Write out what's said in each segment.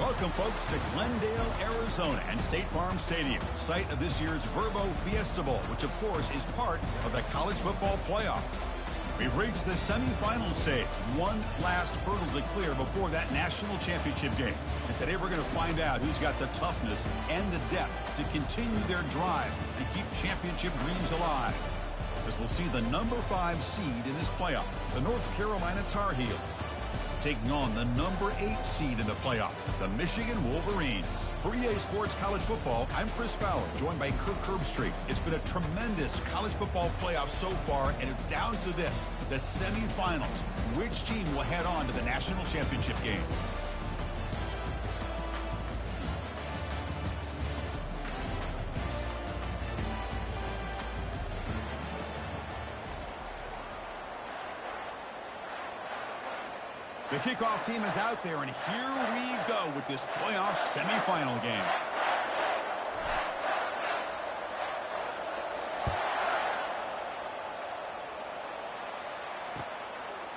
Welcome, folks, to Glendale, Arizona, and State Farm Stadium, site of this year's Verbo Fiesta Bowl, which, of course, is part of the college football playoff. We've reached the semifinal stage, one last hurdle to clear before that national championship game. And today we're going to find out who's got the toughness and the depth to continue their drive and keep championship dreams alive. As we'll see the number 5 seed in this playoff, the North Carolina Tar Heels, taking on the number 8 seed in the playoff, the Michigan Wolverines. For EA Sports College Football, I'm Chris Fowler, joined by Kirk Herbstreit. It's been a tremendous college football playoff so far, and it's down to this, the semifinals. Which team will head on to the national championship game? The kickoff team is out there, and here we go with this playoff semifinal game.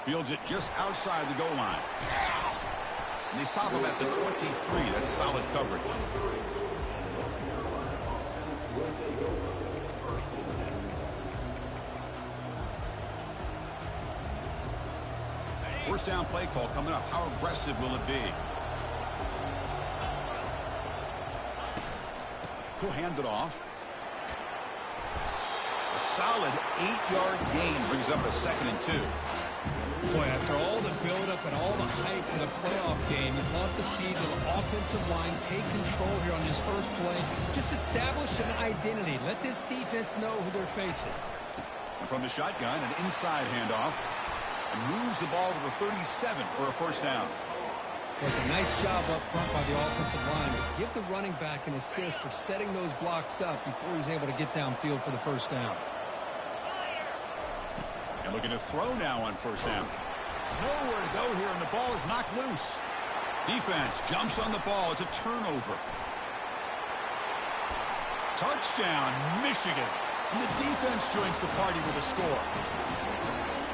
Fields it just outside the goal line. And they stop him at the 23. That's solid coverage. First down play call coming up. How aggressive will it be? He'll hand it off. A solid 8-yard gain brings up a 2nd and 2. Boy, after all the build-up and all the hype for the playoff game, you'd love to see the offensive line take control here on this first play. Just establish an identity. Let this defense know who they're facing. And from the shotgun, an inside handoff. And moves the ball to the 37 for a first down. It was a nice job up front by the offensive line. Give the running back an assist for setting those blocks up before he's able to get downfield for the first down. And looking to throw now on first down. Nowhere to go here, and the ball is knocked loose. Defense jumps on the ball. It's a turnover. Touchdown, Michigan. And the defense joins the party with a score.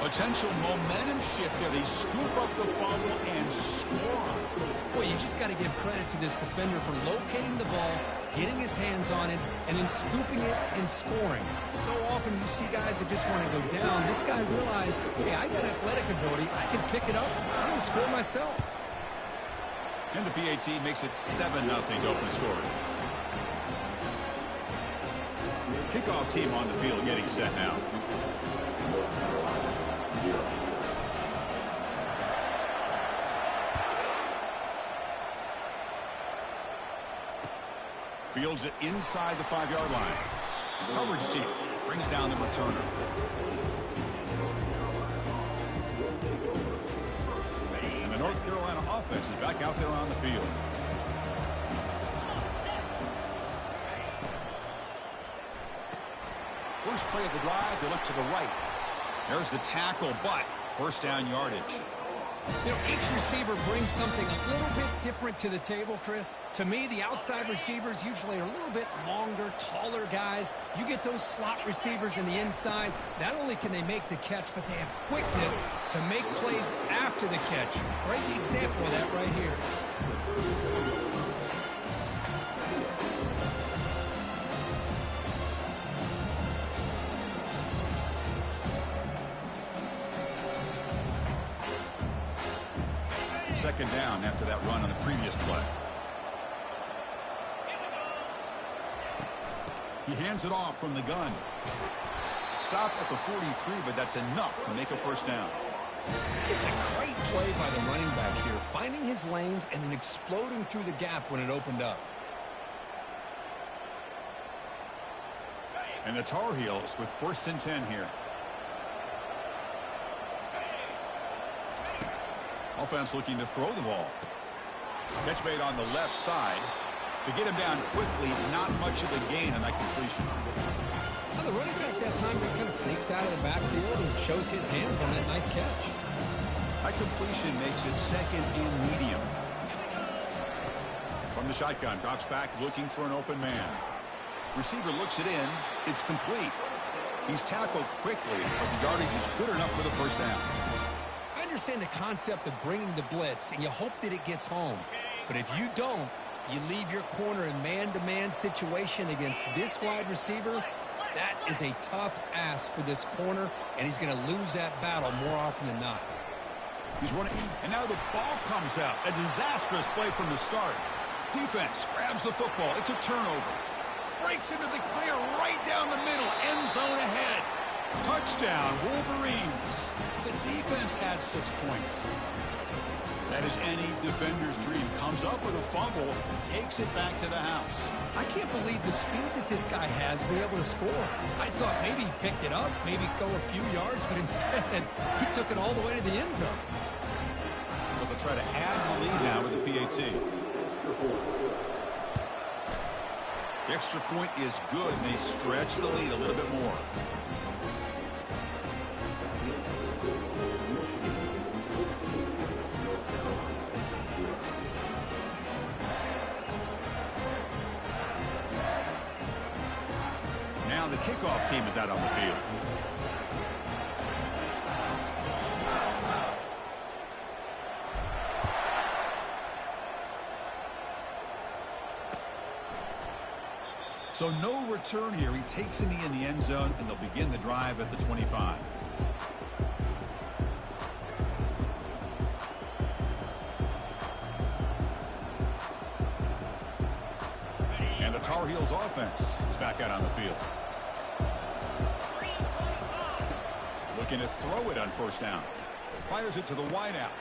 Potential momentum shift there. They scoop up the fumble and score. Boy, you just got to give credit to this defender for locating the ball, getting his hands on it, and then scooping it and scoring. So often you see guys that just want to go down. This guy realized, hey, I got athletic ability. I can pick it up. I'm going to score myself. And the PAT makes it 7-0 to open the score. Kickoff team on the field getting set now. Fields it inside the 5-yard line. Coverage team brings down the returner. And the North Carolina offense is back out there on the field. First play of the drive, they look to the right. There's the tackle, but first down yardage. You know, each receiver brings something a little bit different to the table, Chris. To me, the outside receivers usually are a little bit longer, taller guys. You get those slot receivers in the inside. Not only can they make the catch, but they have quickness to make plays after the catch. Great example of that right here. Second down after that run on the previous play. He hands it off from the gun. Stop at the 43, but that's enough to make a first down. Just a great play by the running back here, finding his lanes and then exploding through the gap when it opened up. And the Tar Heels with 1st and 10 here. Offense looking to throw the ball. Catch made on the left side. To get him down quickly, not much of a gain on that completion. Well, the running back that time just kind of sneaks out of the backfield and shows his hands on that nice catch. That completion makes it 2nd and medium. From the shotgun, drops back looking for an open man. Receiver looks it in. It's complete. He's tackled quickly, but the yardage is good enough for the first down. I understand the concept of bringing the blitz, and you hope that it gets home. But if you don't, you leave your corner in man-to-man situation against this wide receiver. That is a tough ask for this corner, and he's going to lose that battle more often than not. He's running, and now the ball comes out. A disastrous play from the start. Defense grabs the football. It's a turnover. Breaks into the clear right down the middle. End zone ahead. Touchdown, Wolverines. The defense adds 6 points. That is any defender's dream. Comes up with a fumble, takes it back to the house. I can't believe the speed that this guy has to be able to score. I thought maybe he picked it up, maybe go a few yards, but instead he took it all the way to the end zone. But they'll try to add the lead now with the PAT. The extra point is good, and they stretch the lead a little bit more. Now the kickoff team is out on the field. So no return here. He takes it in the end zone, and they'll begin the drive at the 25. And the Tar Heels offense is back out on the field. Looking to throw it on first down. Fires it to the wideout.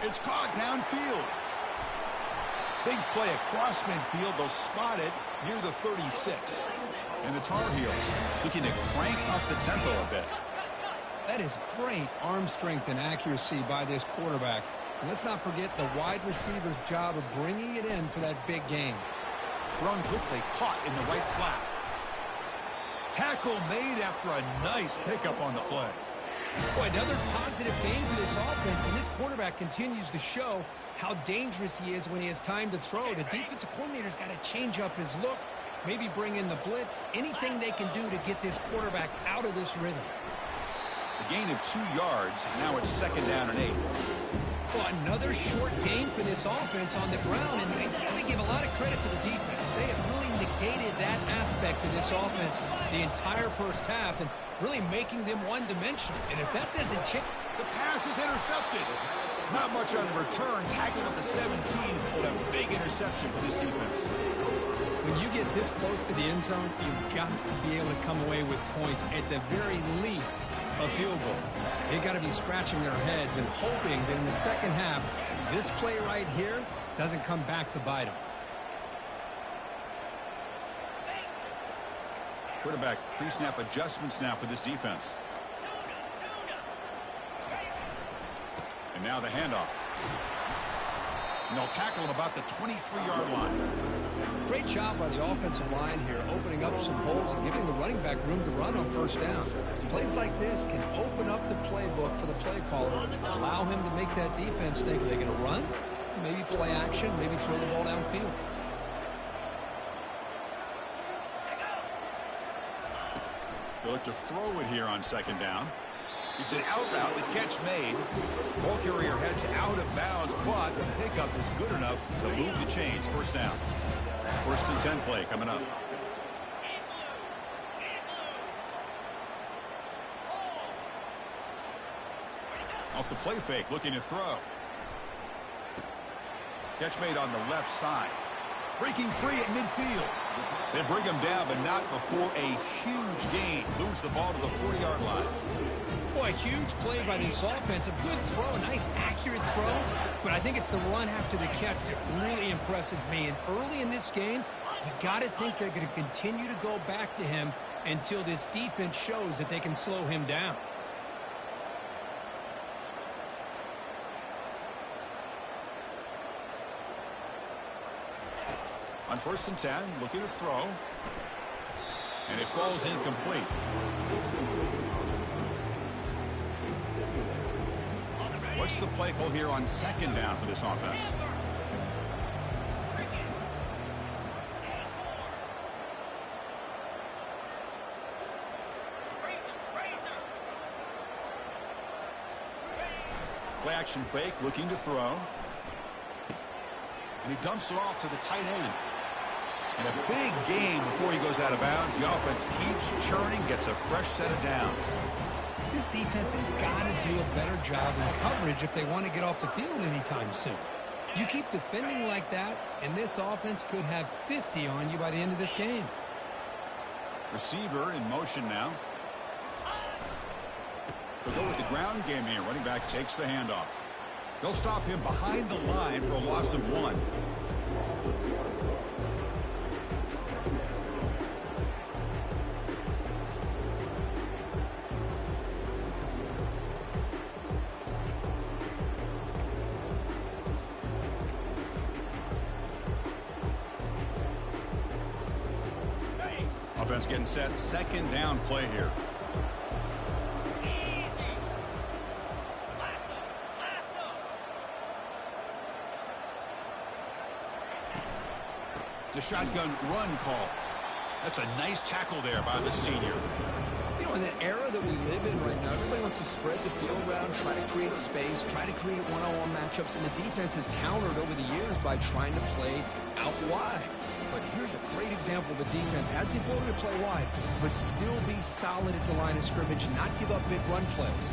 It's caught downfield. Big play across midfield. They'll spot it near the 36. And the Tar Heels looking to crank up the tempo a bit. That is great arm strength and accuracy by this quarterback. And let's not forget the wide receiver's job of bringing it in for that big game. Thrown quickly, caught in the right flat. Tackle made after a nice pickup on the play. Boy, another positive game for this offense, and this quarterback continues to show how dangerous he is when he has time to throw. The defensive coordinator's got to change up his looks, maybe bring in the blitz, anything they can do to get this quarterback out of this rhythm. A gain of 2 yards. Now it's 2nd down and 8. Well, another short game for this offense on the ground, and they've got to give a lot of credit to the defense. They have really negated that aspect of this offense the entire first half and really making them one-dimensional. And if that doesn't chip... The pass is intercepted. Not much on the return. Tackled at the 17, but a big interception for this defense. When you get this close to the end zone, you've got to be able to come away with points, at the very least a field goal. They've got to be scratching their heads and hoping that in the second half, this play right here doesn't come back to bite them. Quarterback pre-snap adjustments now for this defense. And now the handoff. And they'll tackle him about the 23-yard line. Great job by the offensive line here, opening up some holes and giving the running back room to run on first down. Plays like this can open up the playbook for the play caller, allow him to make that defense think, are they going to run? Maybe play action, maybe throw the ball downfield. They'll look to throw it here on 2nd down. It's an out route. The catch made. Ball carrier heads out of bounds, but the pickup is good enough to move the chains. First down. 1st and 10 play coming up. Off the play fake, looking to throw. Catch made on the left side. Breaking free at midfield. They bring him down, but not before a huge gain. Moves the ball to the 40-yard line. Boy, a huge play by this offense. A good throw, a nice accurate throw. But I think it's the run after the catch that really impresses me. And early in this game, you got to think they're going to continue to go back to him until this defense shows that they can slow him down. On 1st and 10, looking to throw. And it falls incomplete. What's the play call here on 2nd down for this offense? Play action fake, looking to throw. And he dumps it off to the tight end. And a big gain before he goes out of bounds. The offense keeps churning, gets a fresh set of downs. This defense has got to do a better job in coverage if they want to get off the field anytime soon. You keep defending like that, and this offense could have 50 on you by the end of this game. Receiver in motion now. They'll go with the ground game here. Running back takes the handoff. They'll stop him behind the line for a loss of 1. Offense getting set. Second down play here. It's a shotgun run call. That's a nice tackle there by the senior. You know, in the era that we live in right now, everybody wants to spread the field around, try to create space, try to create one-on-one matchups, and the defense has countered over the years by trying to play out wide. But here's a great example of a defense has the ability to play wide, but still be solid at the line of scrimmage, not give up big run plays.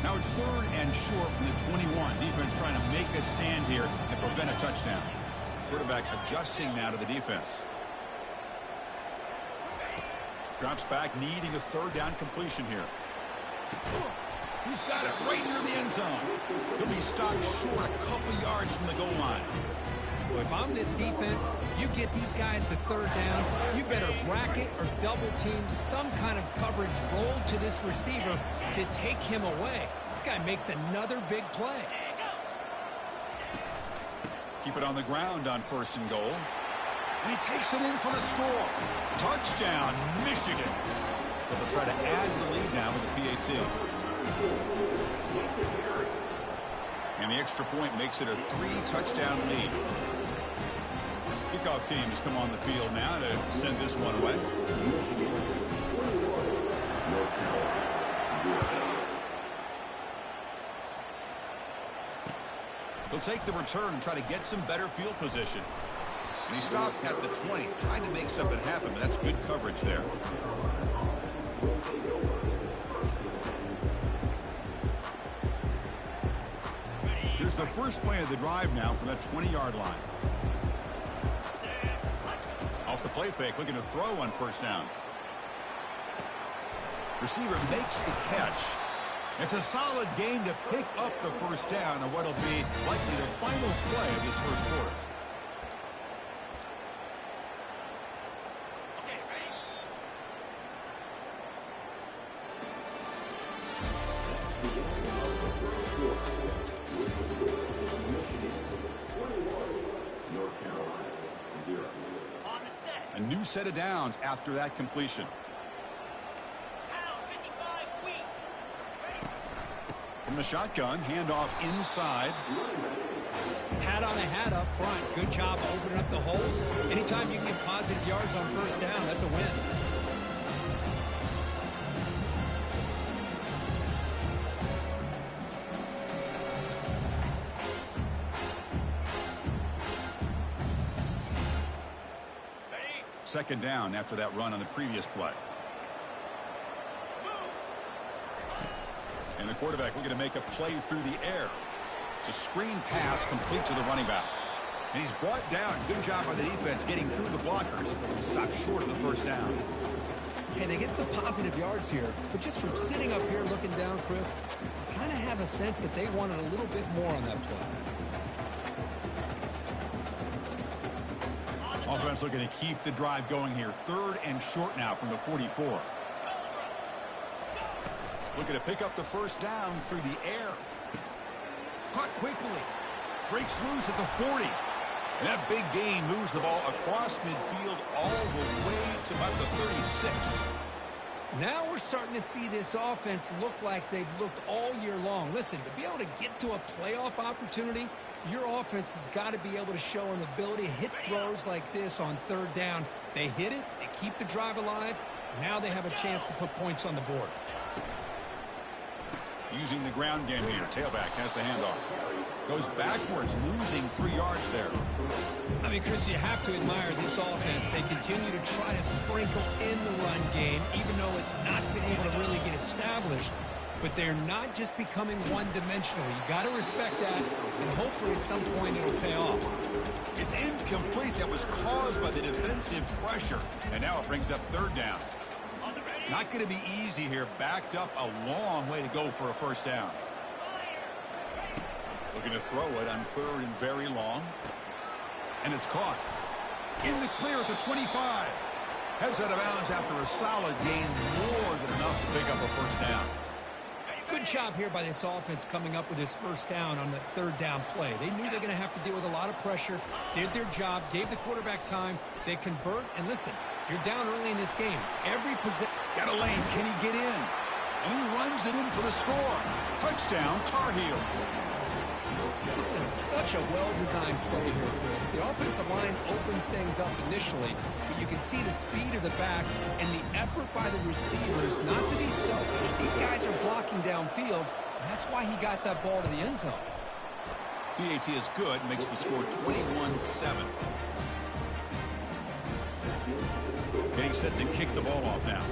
Now it's third and short from the 21. Defense trying to make a stand here and prevent a touchdown. Quarterback adjusting now to the defense. Drops back, needing a third down completion here. He's got it right near the end zone. He'll be stopped short a couple yards from the goal line. Well, if I'm this defense, you get these guys to third down, you better bracket or double team some kind of coverage roll to this receiver to take him away. This guy makes another big play. Keep it on the ground on first and goal. And he takes it in for the score. Touchdown, Michigan. But they'll try to add the lead now with the PAT. And the extra point makes it a 3-touchdown lead. Kickoff team has come on the field now to send this one away. He'll take the return and try to get some better field position. And he stopped at the 20, trying to make something happen, but that's good coverage there. Here's the first play of the drive now from that 20-yard line. Off the play fake, looking to throw on first down. Receiver makes the catch. It's a solid game to pick up the first down on what'll be likely the final play of this first quarter. A new set of downs after that completion. From the shotgun, handoff inside. Hat on a hat up front. Good job opening up the holes. Anytime you can get positive yards on first down, that's a win. Second down after that run on the previous play. And the quarterback looking to make a play through the air. It's a screen pass complete to the running back. And he's brought down. Good job by the defense getting through the blockers. He stopped short of the first down. Hey, they get some positive yards here. But just from sitting up here looking down, Chris, kind of have a sense that they wanted a little bit more on that play. Offense looking to keep the drive going here. Third and short now from the 44. Looking to pick up the first down through the air. Caught quickly. Breaks loose at the 40. And that big gain moves the ball across midfield all the way to about the 36. Now we're starting to see this offense look like they've looked all year long. Listen, to be able to get to a playoff opportunity, your offense has got to be able to show an ability to hit throws like this on third down. They hit it, they keep the drive alive. Now they have a chance to put points on the board. Using the ground game here. Tailback has the handoff. Goes backwards, losing 3 yards there. I mean, Chris, you have to admire this offense. They continue to try to sprinkle in the run game, even though it's not been able to really get established. But they're not just becoming one-dimensional. You got to respect that, and hopefully at some point it'll pay off. It's incomplete. That was caused by the defensive pressure. And now it brings up 3rd down. Not going to be easy here. Backed up a long way to go for a first down. Looking to throw it on 3rd and very long. And it's caught. In the clear at the 25. Heads out of bounds after a solid gain, more than enough to pick up a first down. Good job here by this offense coming up with this first down on the 3rd down play. They knew they're going to have to deal with a lot of pressure, did their job, gave the quarterback time. They convert, and listen, you're down early in this game. Every possession. Got a lane. Can he get in? And he runs it in for the score. Touchdown, Tar Heels. This is such a well-designed play here, Chris. The offensive line opens things up initially, but you can see the speed of the back and the effort by the receivers not to be selfish. These guys are blocking downfield, and that's why he got that ball to the end zone. PAT is good, makes the score 21-7. Getting set to kick the ball off now.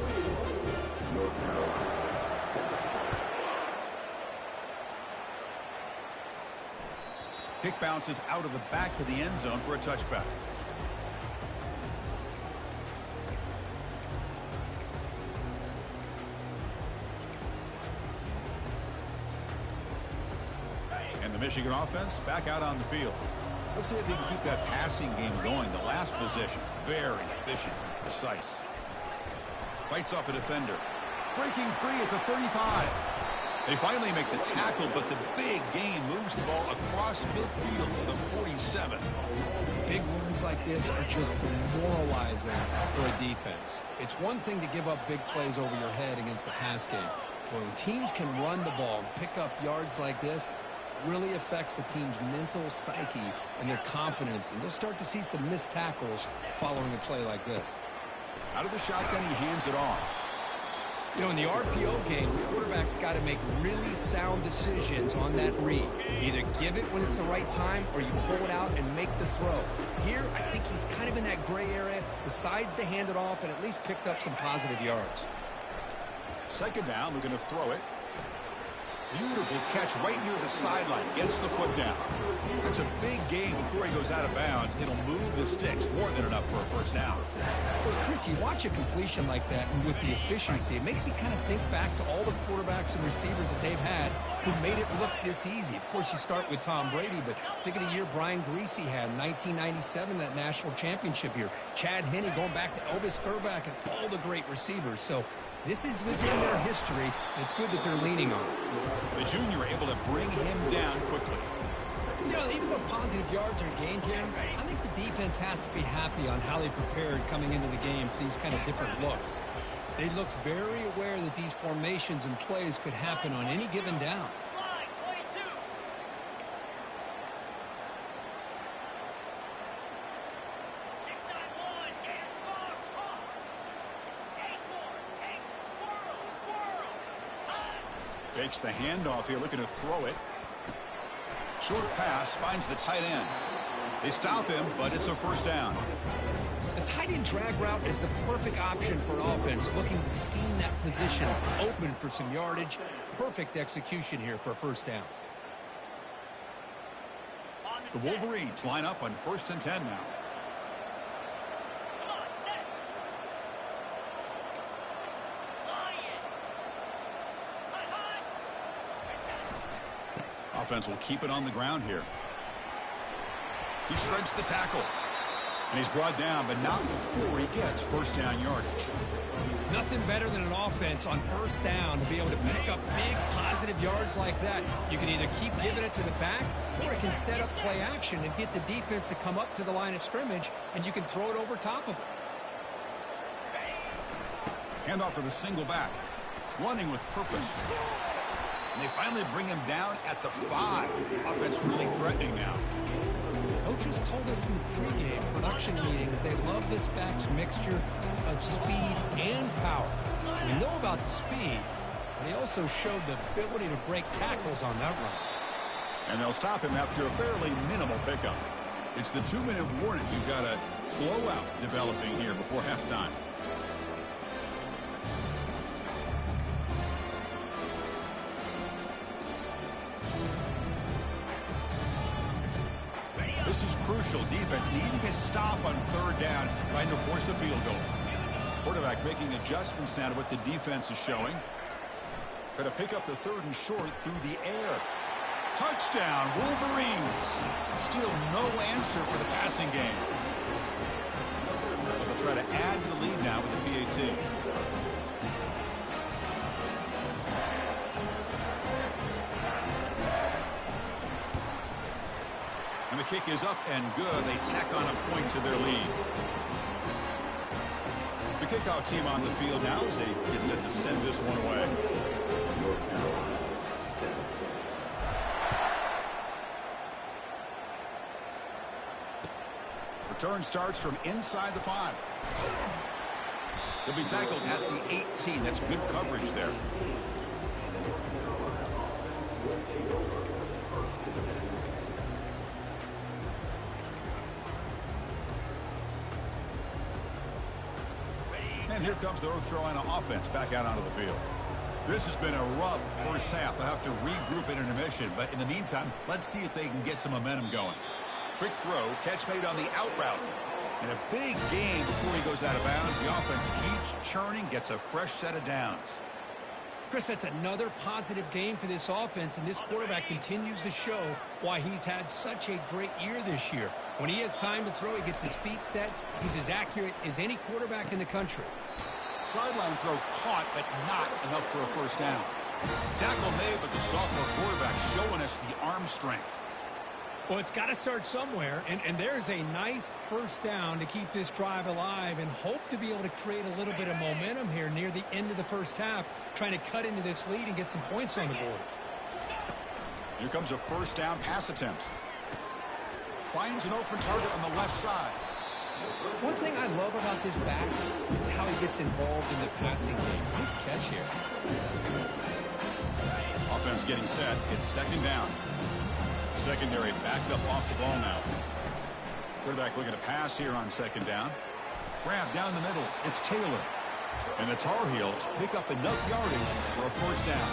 Kick bounces out of the back to the end zone for a touchback. And the Michigan offense back out on the field. Let's see if they can keep that passing game going. The last possession, very efficient and precise. Fights off a defender. Breaking free at the 35. They finally make the tackle, but the big gain moves the ball across midfield to the 47. Big runs like this are just demoralizing for a defense. It's one thing to give up big plays over your head against the pass game. When teams can run the ball and pick up yards like this, it really affects the team's mental psyche and their confidence. And you'll start to see some missed tackles following a play like this. Out of the shotgun, he hands it off. You know, in the RPO game, the quarterback's got to make really sound decisions on that read. Either give it when it's the right time or you pull it out and make the throw. Here, I think he's kind of in that gray area, decides to hand it off and at least picked up some positive yards. 2nd down, looking to throw it. Beautiful catch right near the sideline. Gets the foot down. That's a big gain before he goes out of bounds. It'll move the sticks. More than enough for a first down. Well, Chris, you watch a completion like that, and with the efficiency, it makes you kind of think back to all the quarterbacks and receivers that they've had who made it look this easy. Of course, you start with Tom Brady, but think of the year Brian Greasy had in 1997, that national championship year. Chad Henne going back to Elvis Grbac and all the great receivers. So this is within their history, and it's good that they're leaning on it. The junior able to bring him down quickly. You know, even though positive yards are gained here, I think the defense has to be happy on how they prepared coming into the game for these kind of different looks. They looked very aware that these formations and plays could happen on any given down. Fakes the handoff here, looking to throw it. Short pass, finds the tight end. They stop him, but it's a first down. The tight end drag route is the perfect option for an offense looking to scheme that position open for some yardage. Perfect execution here for a first down. The Wolverines line up on 1st and 10 now. Offense will keep it on the ground here. He shreds the tackle. And he's brought down, but not before he gets first down yardage. Nothing better than an offense on first down to be able to pick up big positive yards like that. You can either keep giving it to the back, or it can set up play action and get the defense to come up to the line of scrimmage, and you can throw it over top of it. Handoff for the single back. Running with purpose. And they finally bring him down at the 5. Offense really threatening now. Coaches told us in the pregame production meetings they love this back's mixture of speed and power. We know about the speed, but he also showed the ability to break tackles on that run. And they'll stop him after a fairly minimal pickup. It's the 2-minute warning. You've got a blowout developing here before halftime. This is crucial. Defense needing a stop on 3rd down, trying to force a field goal. Quarterback making adjustments now to what the defense is showing. Try to pick up the 3rd and short through the air. Touchdown, Wolverines. Still no answer for the passing game. They'll try to add to the lead now with the PAT. And the kick is up and good. They tack on a point to their lead. The kickoff team on the field now as they get set to send this one away. Return starts from inside the 5. He'll be tackled at the 18. That's good coverage there. And here comes the North Carolina offense back out onto the field. This has been a rough first half. They'll have to regroup in intermission, but in the meantime, let's see if they can get some momentum going. Quick throw, catch made on the out route. And a big gain before he goes out of bounds. The offense keeps churning, gets a fresh set of downs. Chris, that's another positive game for this offense, and this quarterback continues to show why he's had such a great year this year. When he has time to throw, he gets his feet set. He's as accurate as any quarterback in the country. Sideline throw caught, but not enough for a first down. Tackle made, but the sophomore quarterback showing us the arm strength. Well, it's got to start somewhere, and there's a nice first down to keep this drive alive and hope to be able to create a little bit of momentum here near the end of the first half, trying to cut into this lead and get some points on the board. Here comes a first down pass attempt. Finds an open target on the left side. One thing I love about this back is how he gets involved in the passing game. Nice catch here. Offense getting set. It's second down. Secondary backed up off the ball now. Quarterback looking to pass here on second down. Grab down the middle. It's Taylor. And the Tar Heels pick up enough yardage for a first down.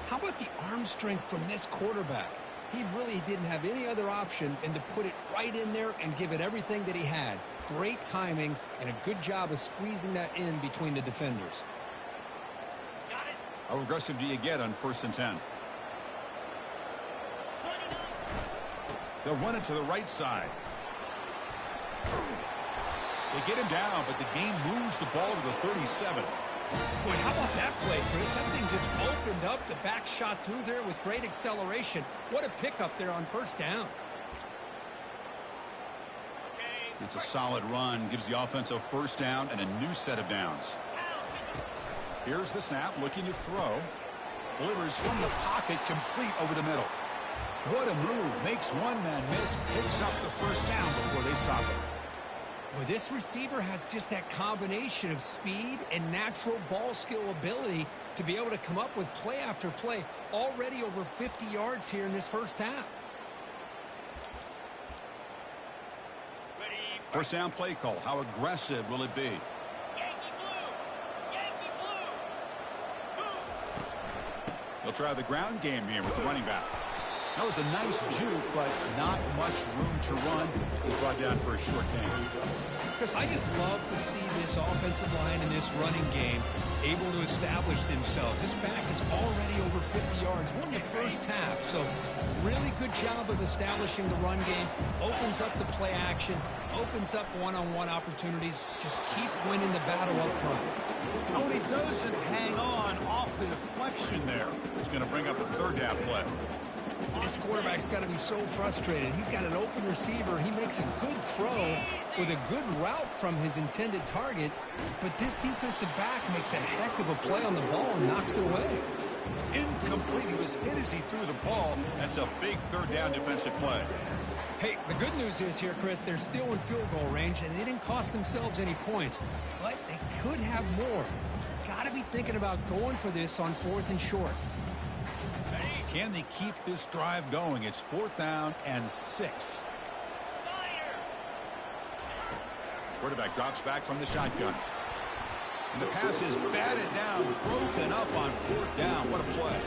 How about the arm strength from this quarterback? He really didn't have any other option than to put it right in there and give it everything that he had. Great timing and a good job of squeezing that in between the defenders. How aggressive do you get on 1st and 10? They'll run it to the right side. They get him down, but the game moves the ball to the 37. Boy, how about that play, Chris? That thing just opened up. The back shot through there with great acceleration. What a pickup there on first down. It's a solid run. Gives the offense a first down and a new set of downs. Here's the snap, looking to throw. Delivers from the pocket, complete over the middle. What a move. Makes one man miss, picks up the first down before they stop it. Well, this receiver has just that combination of speed and natural ball skill ability to be able to come up with play after play. Already over 50 yards here in this first half. First down play call. How aggressive will it be? They'll try the ground game here with the running back. That was a nice juke, but not much room to run. He's brought down for a short gain. Chris, I just love to see this offensive line and this running game able to establish themselves. This back is already over 50 yards. Won the first half, so really good job of establishing the run game. Opens up the play action, opens up one-on-one opportunities. Just keep winning the battle up front. Oh, and he doesn't hang on off the deflection there. He's going to bring up a third down play. This quarterback's got to be so frustrated. He's got an open receiver. He makes a good throw with a good route from his intended target, but this defensive back makes a heck of a play on the ball and knocks it away. Incomplete. He was hit as he threw the ball. That's a big third down defensive play. Hey, the good news is here, Chris, they're still in field goal range, and they didn't cost themselves any points, but they could have more. Got to be thinking about going for this on 4th and short. Can they keep this drive going? It's 4th down and 6. Quarterback drops back from the shotgun. And the pass is batted down, broken up on 4th down. What a play.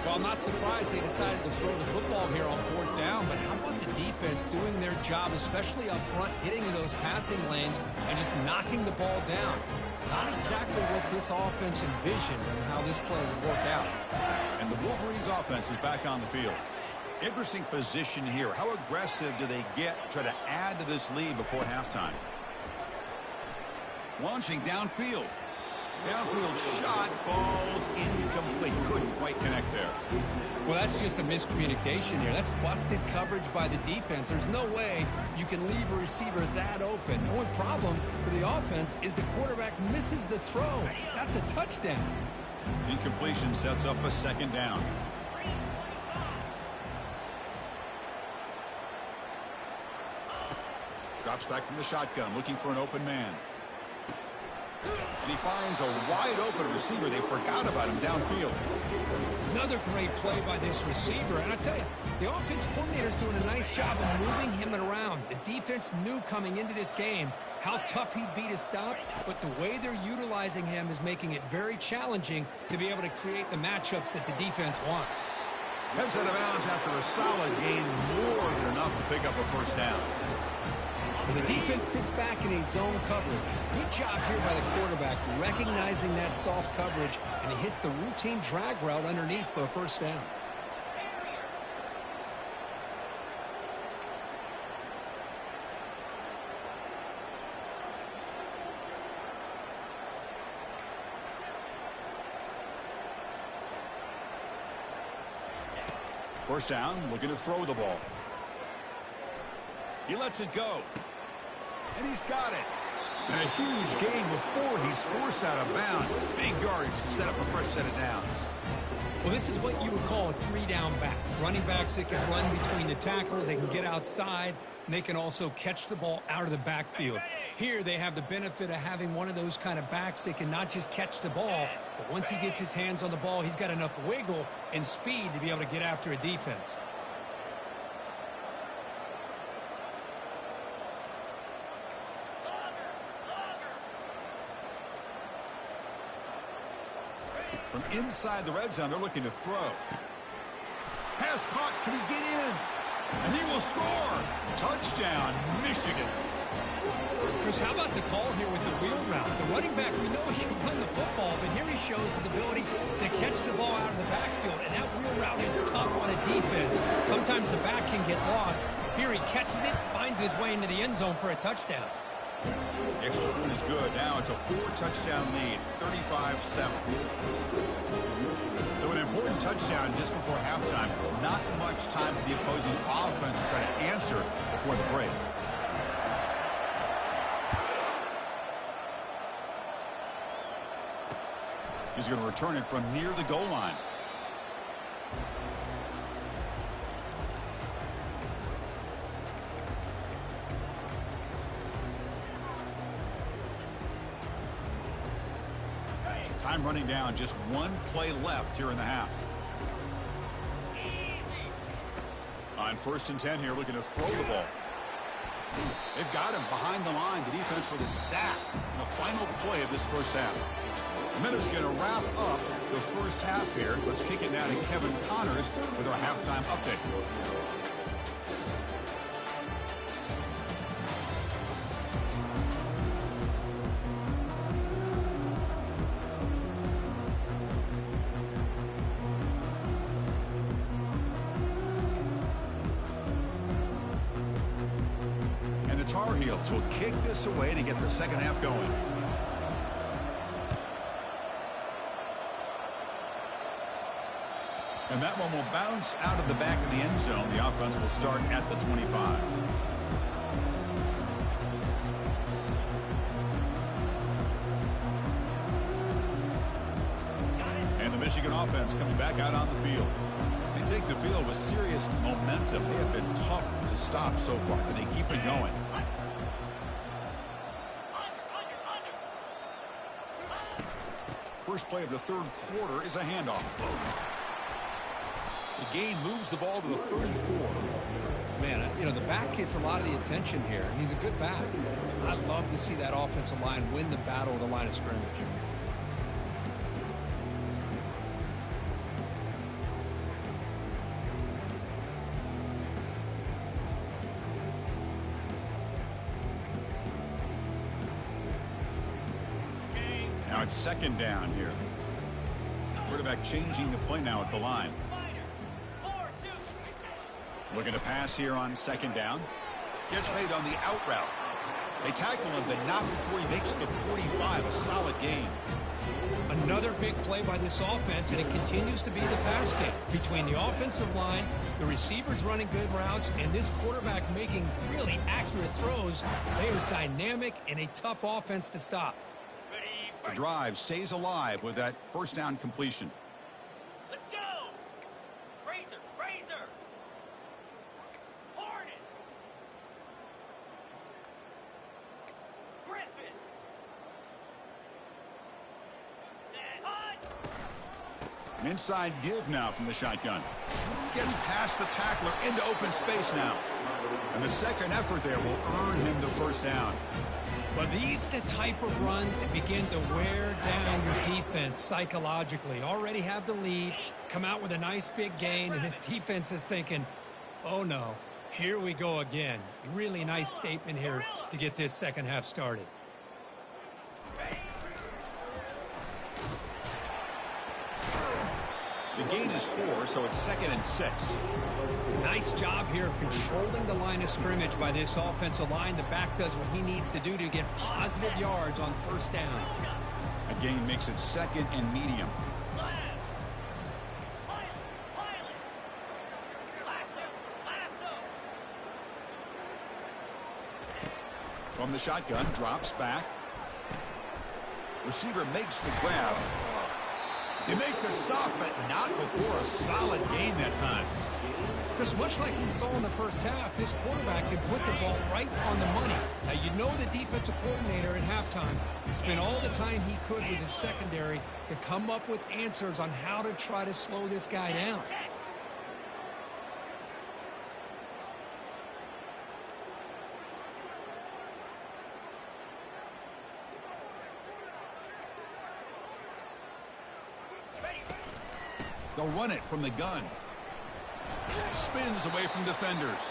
Well, I'm not surprised they decided to throw the football here on 4th down, but how about the defense doing their job, especially up front, hitting those passing lanes and just knocking the ball down? Not exactly what this offense envisioned and how this play would work out. And the Wolverines offense is back on the field. Interesting position here. How aggressive do they get to try to add to this lead before halftime? Launching downfield. Downfield shot falls incomplete. Couldn't quite connect there. Well, that's just a miscommunication here. That's busted coverage by the defense. There's no way you can leave a receiver that open. The only problem for the offense is the quarterback misses the throw. That's a touchdown. Incompletion sets up a 2nd down. Drops back from the shotgun, looking for an open man. And he finds a wide-open receiver. They forgot about him downfield. Another great play by this receiver. And I tell you, the offense coordinator's doing a nice job of moving him around. The defense knew coming into this game how tough he'd be to stop, but the way they're utilizing him is making it very challenging to be able to create the matchups that the defense wants. Heads out of bounds after a solid gain, more than enough to pick up a 1st down. The defense sits back in a zone coverage. Good job here by the quarterback, recognizing that soft coverage, and he hits the routine drag route underneath for a 1st down. First down, looking to throw the ball. He lets it go. And he's got it. And a huge gain before he's forced out of bounds. Big yardage to set up a fresh set of downs. Well, this is what you would call a 3-down back. Running backs that can run between the tackles, they can get outside, and they can also catch the ball out of the backfield. Here they have the benefit of having one of those kind of backs that can not just catch the ball, but once he gets his hands on the ball, he's got enough wiggle and speed to be able to get after a defense. From inside the red zone, they're looking to throw. Pass caught. Can he get in? And he will score. Touchdown, Michigan. Chris, how about the call here with the wheel route? The running back, we know he can run the football, but here he shows his ability to catch the ball out of the backfield, and that wheel route is tough on a defense. Sometimes the back can get lost. Here he catches it, finds his way into the end zone for a touchdown. Extra point is good. Now it's a 4-touchdown lead, 35-7. So an important touchdown just before halftime. Not much time for the opposing offense to try to answer before the break. He's going to return it from near the goal line. Time running down, just one play left here in the half. On 1st and 10 here, looking to throw the ball. They've got him behind the line. The defense with a sack in the final play of this 1st half. The Minnows going to wrap up the 1st half here. Let's kick it now to Kevin Connors with our halftime update. Tar Heels will kick this away to get the 2nd half going. And that one will bounce out of the back of the end zone. The offense will start at the 25. And the Michigan offense comes back out on the field. They take the field with serious momentum. They have been tough to stop so far. Can they keep it going? first play of the third quarter is a handoff. The gain moves the ball to the 34. Man, you know, the back gets a lot of the attention here. He's a good back. I'd love to see that offensive line win the battle at the line of scrimmage. Now it's second down here. Quarterback changing the play now at the line. Looking to pass here on second down. Gets made on the out route. They tackle him, but not before he makes the 45. A solid gain. Another big play by this offense, and it continues to be the pass game. Between the offensive line, the receivers running good routes, and this quarterback making really accurate throws, they are dynamic and a tough offense to stop. The drive stays alive with that first down completion. Let's go! Razor! Razor! Hornet! Griffin! An inside give now from the shotgun. Gets past the tackler into open space now. And the second effort there will earn him the first down. Well, these are the type of runs that begin to wear down your defense psychologically. Already have the lead, come out with a nice big gain, and this defense is thinking, oh no, here we go again. Really nice statement here to get this second half started. The gain is 4, so it's 2nd and 6. Nice job here of controlling the line of scrimmage by this offensive line. The back does what he needs to do to get positive yards on first down. A gain makes it 2nd and medium. From the shotgun, drops back. Receiver makes the grab. They make the stop, but not before a solid gain that time. Just much like we saw in the first half, this quarterback can put the ball right on the money. Now, you know the defensive coordinator at halftime spent all the time he could with his secondary to come up with answers on how to try to slow this guy down. They'll run it from the gun. Spins away from defenders.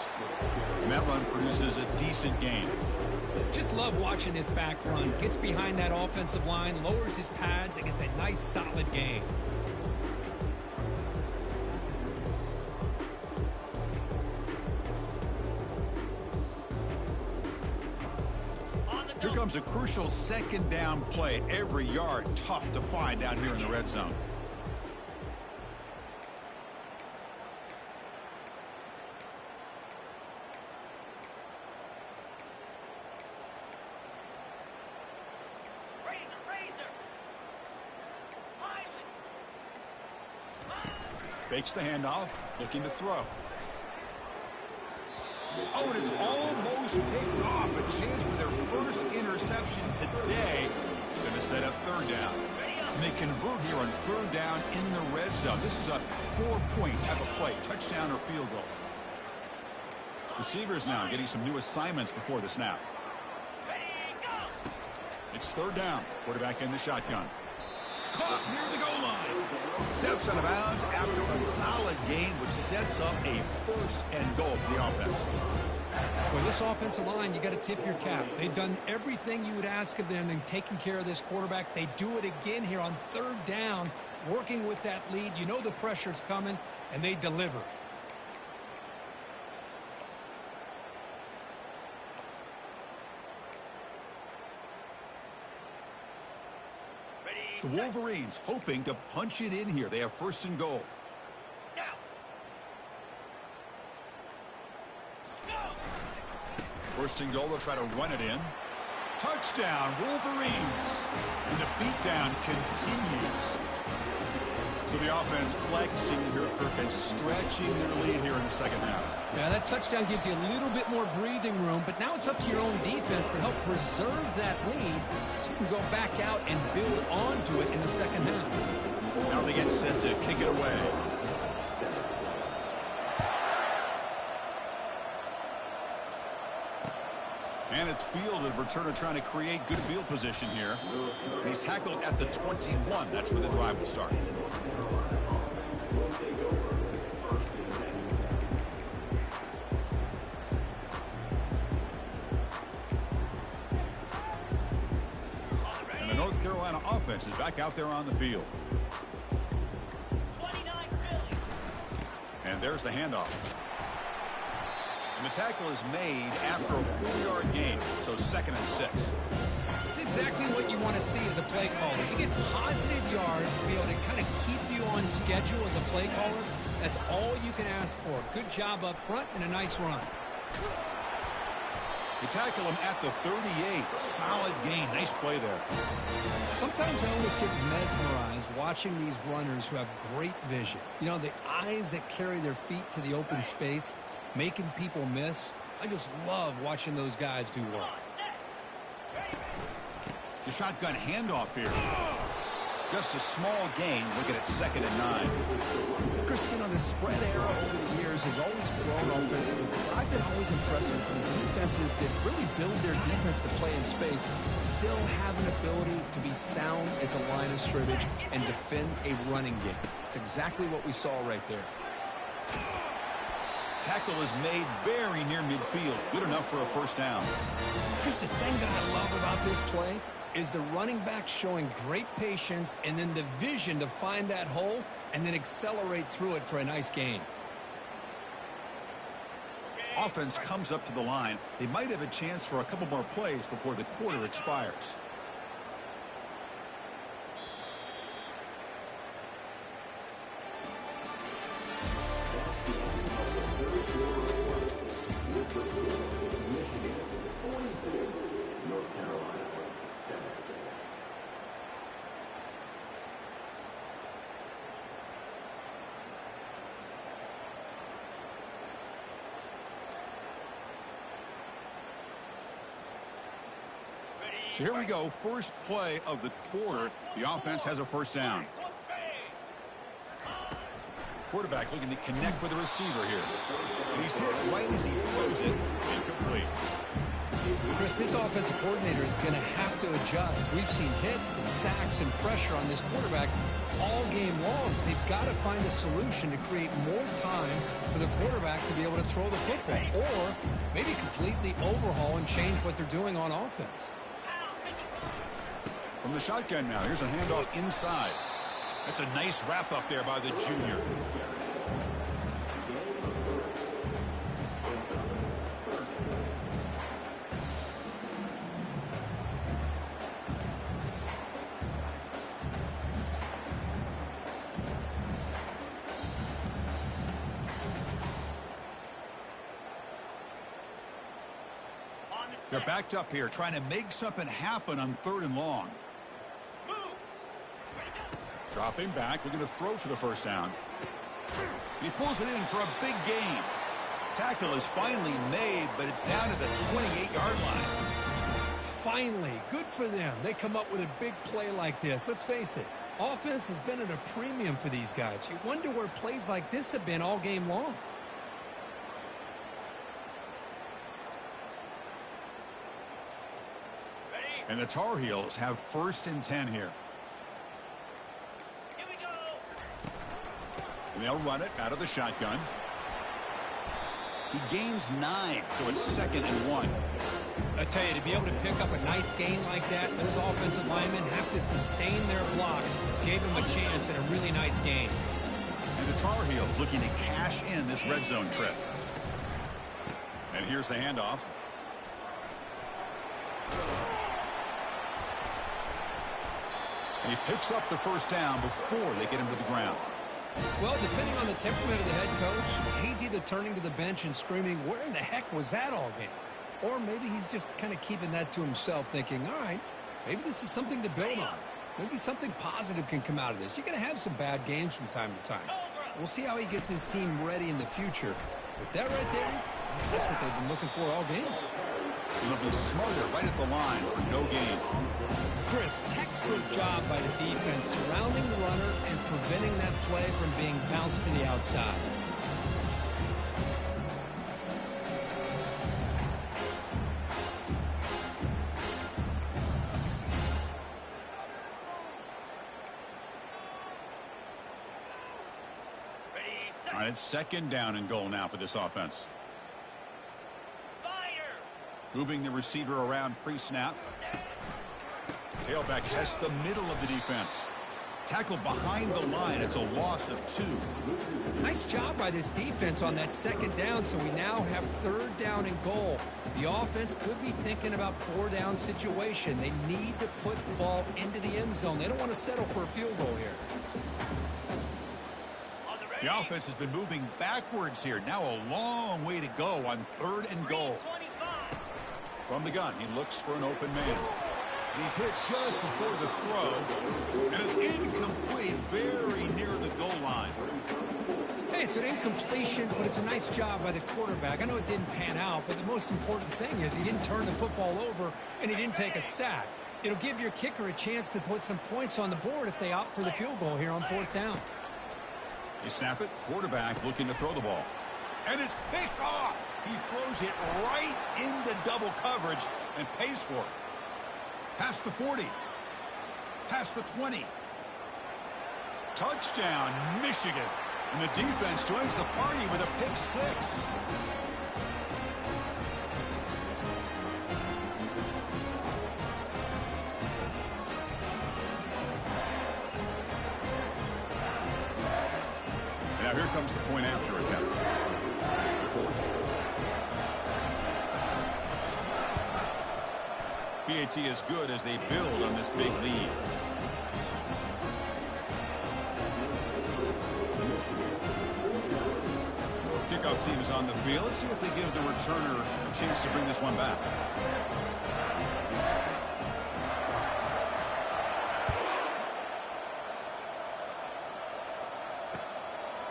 And that run produces a decent gain. Just love watching this back run. Gets behind that offensive line, lowers his pads, and gets a nice solid gain. Here comes a crucial second down play. Every yard tough to find down here in the red zone. Fakes the handoff, looking to throw. Oh, and it's almost picked off. A chance for their first interception today. Going to set up third down. And they convert here on third down in the red zone. This is a 4-point type of play, touchdown or field goal. Receivers now getting some new assignments before the snap. It's third down. Quarterback in the shotgun. Caught near the goal line. Steps out of bounds after a solid gain, which sets up a first and goal for the offense. Well, this offensive line, you got to tip your cap. They've done everything you would ask of them in taking care of this quarterback. They do it again here on third down, working with that lead. You know the pressure's coming, and they deliver. The Wolverines hoping to punch it in here. They have first and goal. First and goal, they'll try to run it in. Touchdown, Wolverines. And the beatdown continues. So the offense flexing here, Kirk, and stretching their lead here in the second half. Yeah, that touchdown gives you a little bit more breathing room, but now it's up to your own defense to help preserve that lead so you can go back out and build onto it in the second half. Now they get set to kick it away. And it's fielded. Returner trying to create good field position here. And he's tackled at the 21. That's where the drive will start. And the North Carolina offense is back out there on the field. 29 Philly. And there's the handoff. And the tackle is made after a 4-yard gain, so 2nd and 6. That's exactly what you want to see as a play caller. You get positive yards to be able to kind of keep you on schedule as a play caller. That's all you can ask for. Good job up front and a nice run. You tackle him at the 38. Solid gain. Nice play there. Sometimes I almost get mesmerized watching these runners who have great vision. You know, the eyes that carry their feet to the open space, making people miss. I just love watching those guys do well. The shotgun handoff here. Just a small gain. Looking at 2nd and 9. Chris, you know, the spread era over the years has always grown offensively, but I've been always impressed with defenses that really build their defense to play in space, still have an ability to be sound at the line of scrimmage and defend a running game. It's exactly what we saw right there. Tackle is made very near midfield. Good enough for a first down. Here's the thing that I love about this play is the running back showing great patience and then the vision to find that hole and then accelerate through it for a nice gain. Offense comes up to the line. They might have a chance for a couple more plays before the quarter expires. So here we go, first play of the quarter. The offense has a first down. Quarterback looking to connect with the receiver here. And he's hit right as he throws it. Incomplete. Chris, this offensive coordinator is going to have to adjust. We've seen hits and sacks and pressure on this quarterback all game long. They've got to find a solution to create more time for the quarterback to be able to throw the football, or maybe completely overhaul and change what they're doing on offense. From the shotgun now, here's a handoff inside. That's a nice wrap up there by the junior. They're backed up here, trying to make something happen on 3rd and long. Dropping back, looking to throw for the first down. He pulls it in for a big gain. Tackle is finally made, but it's down to the 28-yard line. Finally, good for them. They come up with a big play like this. Let's face it, offense has been at a premium for these guys. You wonder where plays like this have been all game long. And the Tar Heels have 1st and 10 here. Here we go. And they'll run it out of the shotgun. He gains 9, so it's 2nd and 1. I tell you, to be able to pick up a nice gain like that, those offensive linemen have to sustain their blocks. Gave him a chance at a really nice gain. And the Tar Heels looking to cash in this red zone trip. And here's the handoff. And he picks up the first down before they get him to the ground. Well, depending on the temperament of the head coach, he's either turning to the bench and screaming, where in the heck was that all game? Or maybe he's just kind of keeping that to himself, thinking, all right, maybe this is something to build on. Maybe something positive can come out of this. You're going to have some bad games from time to time. We'll see how he gets his team ready in the future. But that right there, that's what they've been looking for all game. He'll be smarter right at the line for no gain. Chris, textbook job by the defense surrounding the runner and preventing that play from being bounced to the outside. All right, it's second down and goal now for this offense. Moving the receiver around pre-snap. Tailback tests the middle of the defense. Tackle behind the line. It's a loss of 2. Nice job by this defense on that second down, so we now have third down and goal. The offense could be thinking about 4-down situation. They need to put the ball into the end zone. They don't want to settle for a field goal here. The offense has been moving backwards here. Now a long way to go on third and goal. From the gun, he looks for an open man. He's hit just before the throw, and it's incomplete, very near the goal line. Hey, it's an incompletion, but it's a nice job by the quarterback. I know it didn't pan out, but the most important thing is he didn't turn the football over, and he didn't take a sack. It'll give your kicker a chance to put some points on the board if they opt for the field goal here on 4th down. They snap it, quarterback looking to throw the ball. And it's picked off. He throws it right into double coverage and pays for it. Past the 40. Past the 20. Touchdown, Michigan. And the defense joins the party with a pick 6. Now here comes the point after attempt. PAT is good as they build on this big lead. Kickoff team is on the field. Let's see if they give the returner a chance to bring this one back.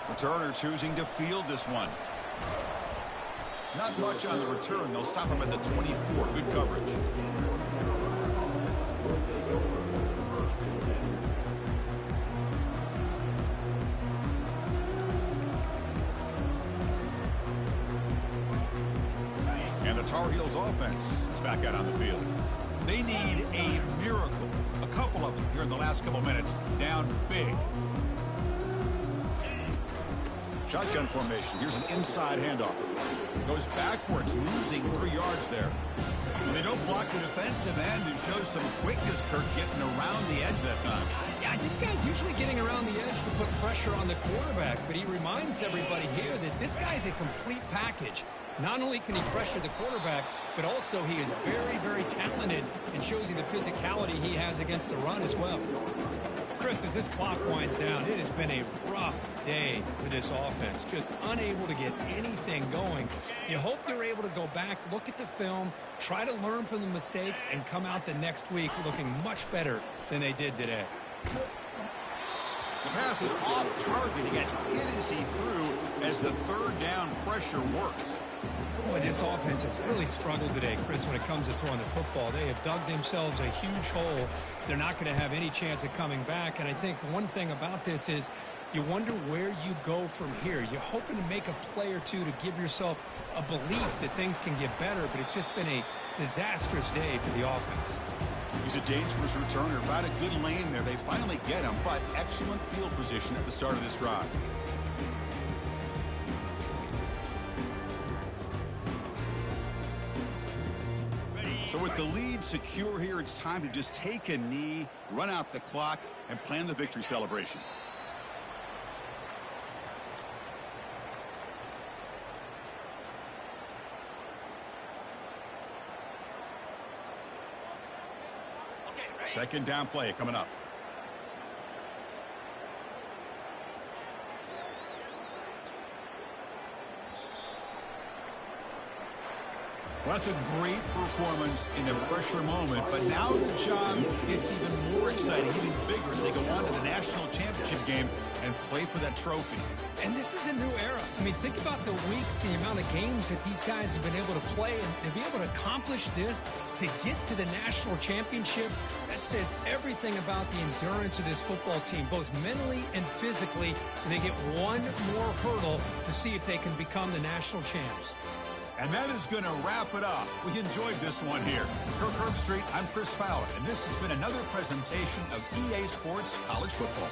Returner choosing to field this one. Not much on the return. They'll stop him at the 24. Good coverage. And the Tar Heels offense is back out on the field. They need a miracle. A couple of them here in the last couple minutes. Down big. Shotgun formation. Here's an inside handoff. Goes backwards, losing 3 yards there. When they don't block the defensive end and show some quickness, Kirk getting around the edge that time. Yeah, this guy's usually getting around the edge to put pressure on the quarterback, but he reminds everybody here that this guy's a complete package. Not only can he pressure the quarterback, but also he is very, very talented and shows you the physicality he has against the run as well. Chris, as this clock winds down, it has been a rough day for this offense. Just unable to get anything going. You hope they're able to go back, look at the film, try to learn from the mistakes, and come out the next week looking much better than they did today. The pass is off target. He got hit as he threw as the third down pressure works. Boy, this offense has really struggled today, Chris, when it comes to throwing the football. They have dug themselves a huge hole. They're not going to have any chance of coming back. And I think one thing about this is you wonder where you go from here. You're hoping to make a play or two to give yourself a belief that things can get better, but it's just been a disastrous day for the offense. He's a dangerous returner. Found a good lane there. They finally get him, but excellent field position at the start of this drive. So with the lead secure here, it's time to just take a knee, run out the clock, and plan the victory celebration. Second down play coming up. Well, that's a great performance in a pressure moment, but now the job gets even more exciting, even bigger as they go on to the national championship game and play for that trophy. And this is a new era. I mean, think about the weeks and the amount of games that these guys have been able to play, and to be able to accomplish this, to get to the national championship, that says everything about the endurance of this football team, both mentally and physically. And they get one more hurdle to see if they can become the national champs. And that is going to wrap it up. We enjoyed this one here. For Kirk Street, I'm Chris Fowler, and this has been another presentation of EA Sports College Football.